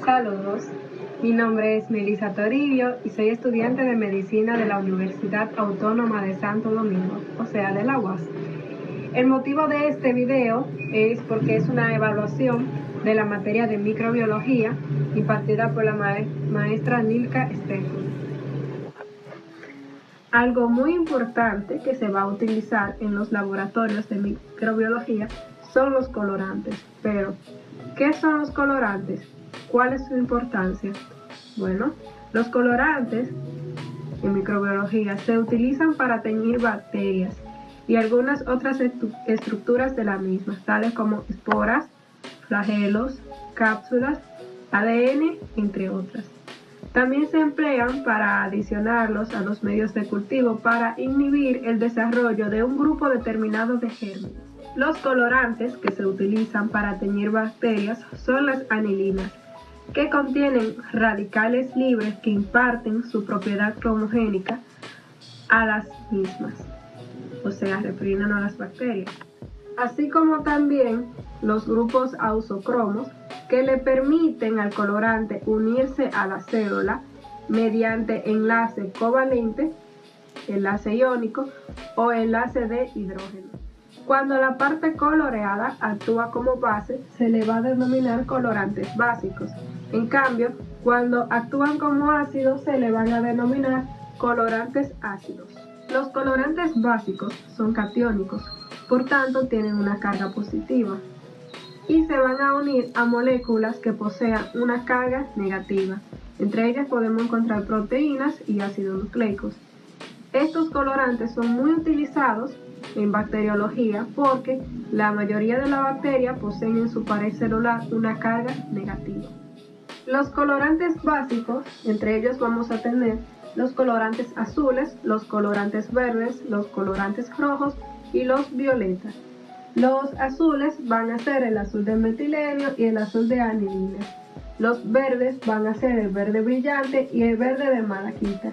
Saludos, mi nombre es Melissa Toribio y soy estudiante de Medicina de la Universidad Autónoma de Santo Domingo, o sea, de la UAS. El motivo de este video es porque es una evaluación de la materia de microbiología impartida por la maestra Nilka Stefan. Algo muy importante que se va a utilizar en los laboratorios de microbiología son los colorantes. Pero, ¿qué son los colorantes? ¿Cuál es su importancia? Bueno, los colorantes en microbiología se utilizan para teñir bacterias y algunas otras estructuras de la misma, tales como esporas, flagelos, cápsulas, ADN, entre otras. También se emplean para adicionarlos a los medios de cultivo para inhibir el desarrollo de un grupo determinado de gérmenes. Los colorantes que se utilizan para teñir bacterias son las anilinas, que contienen radicales libres que imparten su propiedad cromogénica a las mismas, o sea, refiriéndonos a las bacterias. Así como también los grupos ausocromos que le permiten al colorante unirse a la célula mediante enlace covalente, enlace iónico o enlace de hidrógeno. Cuando la parte coloreada actúa como base, se le va a denominar colorantes básicos. En cambio, cuando actúan como ácidos, se le van a denominar colorantes ácidos. Los colorantes básicos son catiónicos, por tanto tienen una carga positiva y se van a unir a moléculas que posean una carga negativa. Entre ellas podemos encontrar proteínas y ácidos nucleicos. Estos colorantes son muy utilizados en bacteriología porque la mayoría de las bacterias poseen en su pared celular una carga negativa. Los colorantes básicos, entre ellos vamos a tener los colorantes azules, los colorantes verdes, los colorantes rojos y los violetas. Los azules van a ser el azul de metileno y el azul de anilina. Los verdes van a ser el verde brillante y el verde de malaquita.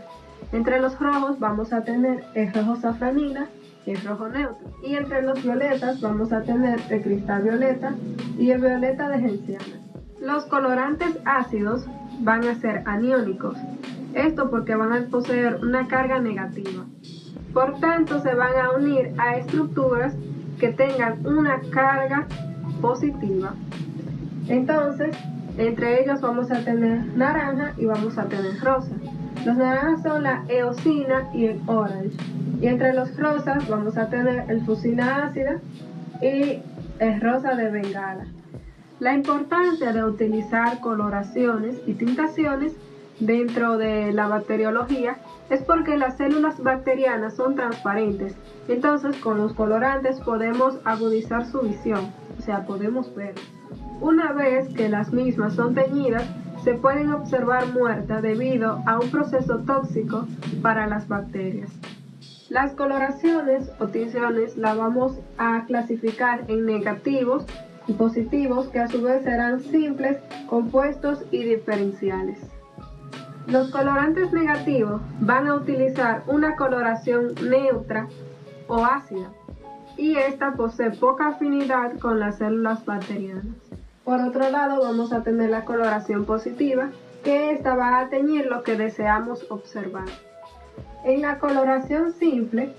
Entre los rojos vamos a tener el rojo safranina y el rojo neutro. Y entre los violetas vamos a tener el cristal violeta y el violeta de genciana. Los colorantes ácidos van a ser aniónicos. Esto porque van a poseer una carga negativa. Por tanto, se van a unir a estructuras que tengan una carga positiva. Entonces, entre ellos vamos a tener naranja y vamos a tener rosa. Los naranjas son la eosina y el orange. Y entre los rosas vamos a tener el fusina ácida y el rosa de Bengala. La importancia de utilizar coloraciones y tintaciones dentro de la bacteriología es porque las células bacterianas son transparentes. Entonces, con los colorantes podemos agudizar su visión, o sea, podemos ver. Una vez que las mismas son teñidas, se pueden observar muertas debido a un proceso tóxico para las bacterias. Las coloraciones o tinciones las vamos a clasificar en negativos y positivos, que a su vez serán simples, compuestos y diferenciales. Los colorantes negativos van a utilizar una coloración neutra o ácida y esta posee poca afinidad con las células bacterianas. Por otro lado, vamos a tener la coloración positiva, que esta va a teñir lo que deseamos observar. En la coloración simple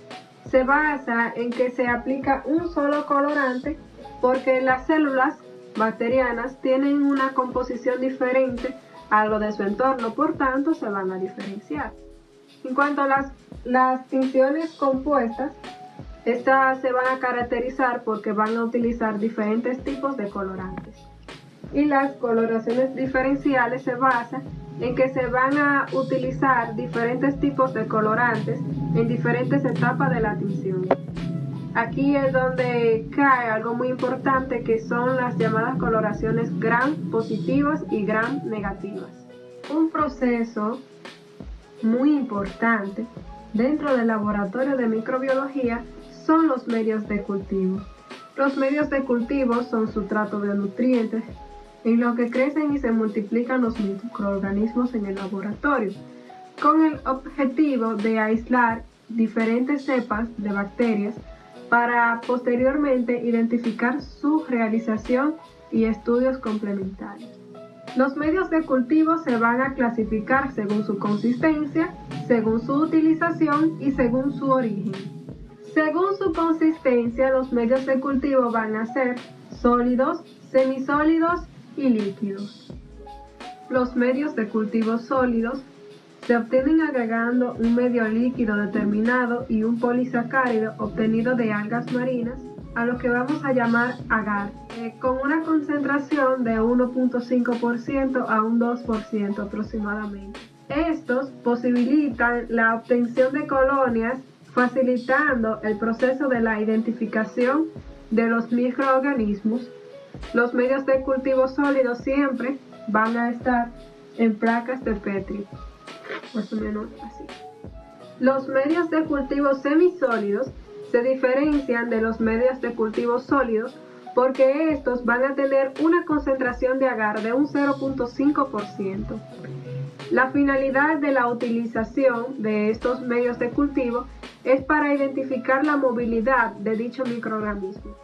se basa en que se aplica un solo colorante porque las células bacterianas tienen una composición diferente a lo de su entorno, por tanto se van a diferenciar. En cuanto a las tinciones compuestas, estas se van a caracterizar porque van a utilizar diferentes tipos de colorantes. Y las coloraciones diferenciales se basan en que se van a utilizar diferentes tipos de colorantes en diferentes etapas de la tinción. Aquí es donde cae algo muy importante, que son las llamadas coloraciones gram positivas y gram negativas. Un proceso muy importante dentro del laboratorio de microbiología son los medios de cultivo. Los medios de cultivo son sustrato de nutrientes en los que crecen y se multiplican los microorganismos en el laboratorio, con el objetivo de aislar diferentes cepas de bacterias para posteriormente identificar su realización y estudios complementarios. Los medios de cultivo se van a clasificar según su consistencia, según su utilización y según su origen. Según su consistencia, los medios de cultivo van a ser sólidos, semisólidos y líquidos. Los medios de cultivo sólidos se obtienen agregando un medio líquido determinado y un polisacárido obtenido de algas marinas, a lo que vamos a llamar agar, con una concentración de 1.5% a un 2% aproximadamente. Estos posibilitan la obtención de colonias, facilitando el proceso de la identificación de los microorganismos. Los medios de cultivo sólidos siempre van a estar en placas de Petri, más o menos así. Los medios de cultivo semisólidos se diferencian de los medios de cultivo sólidos porque estos van a tener una concentración de agar de un 0.5%. La finalidad de la utilización de estos medios de cultivo es para identificar la movilidad de dicho microorganismo.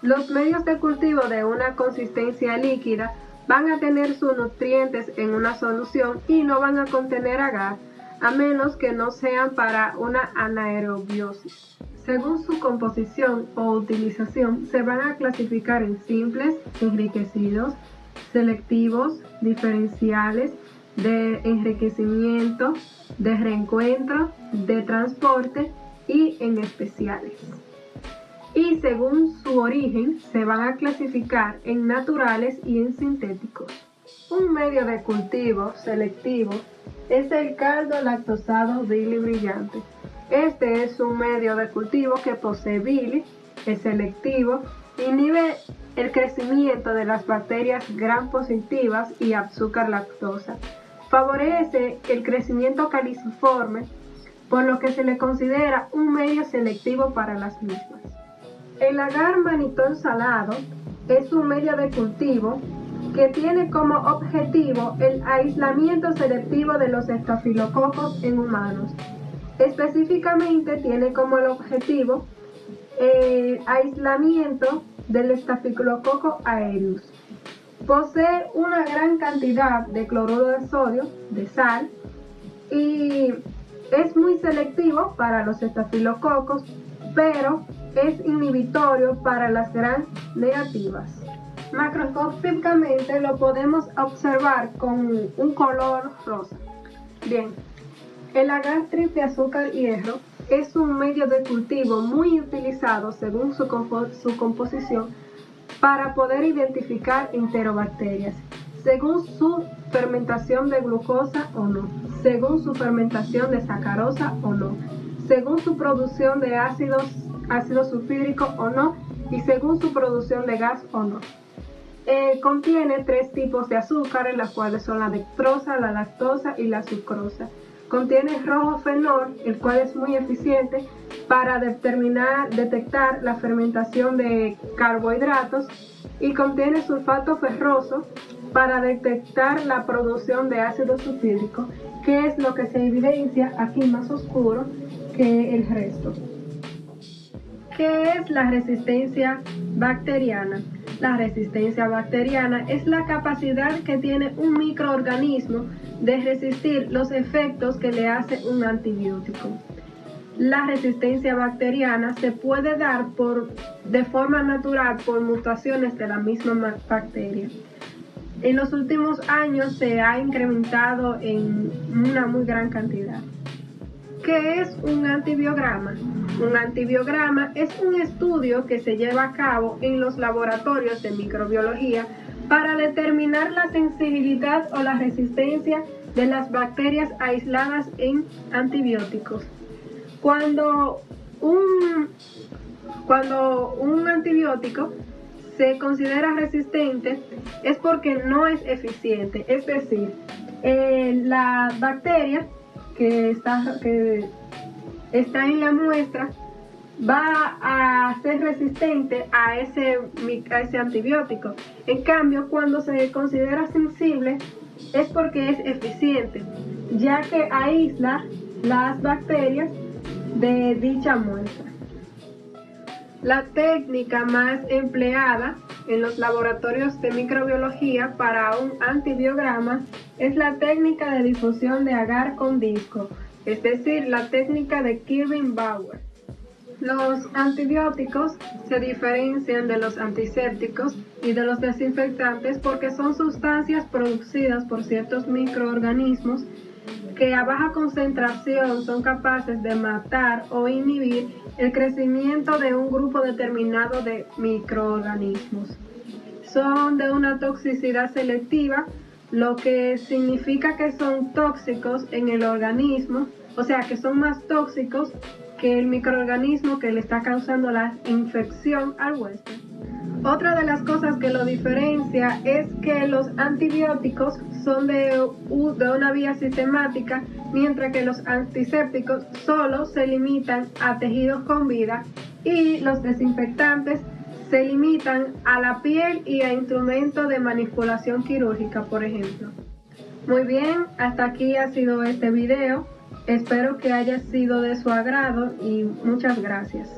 Los medios de cultivo de una consistencia líquida van a tener sus nutrientes en una solución y no van a contener agar, a menos que no sean para una anaerobiosis. Según su composición o utilización, se van a clasificar en simples, enriquecidos, selectivos, diferenciales, de enriquecimiento, de reencuentro, de transporte y en especiales. Y según su origen, se van a clasificar en naturales y en sintéticos. Un medio de cultivo selectivo es el caldo lactosado bili brillante. Este es un medio de cultivo que posee bilis, es selectivo, inhibe el crecimiento de las bacterias gram positivas y azúcar lactosa. Favorece el crecimiento caliciforme, por lo que se le considera un medio selectivo para las mismas. El agar mannitol salado es un medio de cultivo que tiene como objetivo el aislamiento selectivo de los estafilococos en humanos. Específicamente tiene como el objetivo el aislamiento del estafilococo aureus. Posee una gran cantidad de cloruro de sodio, de sal, y es muy selectivo para los estafilococos, pero es inhibitorio para las gram negativas. Macroscópicamente lo podemos observar con un color rosa. Bien, el agar triple azúcar hierro es un medio de cultivo muy utilizado según su composición para poder identificar enterobacterias, según su fermentación de glucosa o no, según su fermentación de sacarosa o no, según su producción de ácido sulfídrico o no y según su producción de gas o no. Contiene 3 tipos de azúcares, las cuales son la dextrosa, la lactosa y la sucrosa. Contiene rojofenol, el cual es muy eficiente para detectar la fermentación de carbohidratos, y contiene sulfato ferroso para detectar la producción de ácido sulfídrico, que es lo que se evidencia aquí más oscuro que el resto. ¿Qué es la resistencia bacteriana? La resistencia bacteriana es la capacidad que tiene un microorganismo de resistir los efectos que le hace un antibiótico. La resistencia bacteriana se puede dar de forma natural por mutaciones de la misma bacteria. En los últimos años se ha incrementado en una muy gran cantidad. ¿Qué es un antibiograma? Un antibiograma es un estudio que se lleva a cabo en los laboratorios de microbiología para determinar la sensibilidad o la resistencia de las bacterias aisladas en antibióticos. Cuando un antibiótico se considera resistente es porque no es eficiente, es decir, la bacteria que está en la muestra va a ser resistente a ese antibiótico. En cambio, cuando se considera sensible es porque es eficiente, ya que aísla las bacterias de dicha muestra. La técnica más empleada en los laboratorios de microbiología para un antibiograma es la técnica de difusión de agar con disco, es decir, la técnica de Kirby-Bauer. Los antibióticos se diferencian de los antisépticos y de los desinfectantes porque son sustancias producidas por ciertos microorganismos que a baja concentración son capaces de matar o inhibir el crecimiento de un grupo determinado de microorganismos. Son de una toxicidad selectiva, lo que significa que son tóxicos en el organismo, o sea que son más tóxicos que el microorganismo que le está causando la infección al huésped. Otra de las cosas que lo diferencia es que los antibióticos son de una vía sistemática, mientras que los antisépticos solo se limitan a tejidos con vida y los desinfectantes se limitan a la piel y a instrumentos de manipulación quirúrgica, por ejemplo. Muy bien, hasta aquí ha sido este video. Espero que haya sido de su agrado y muchas gracias.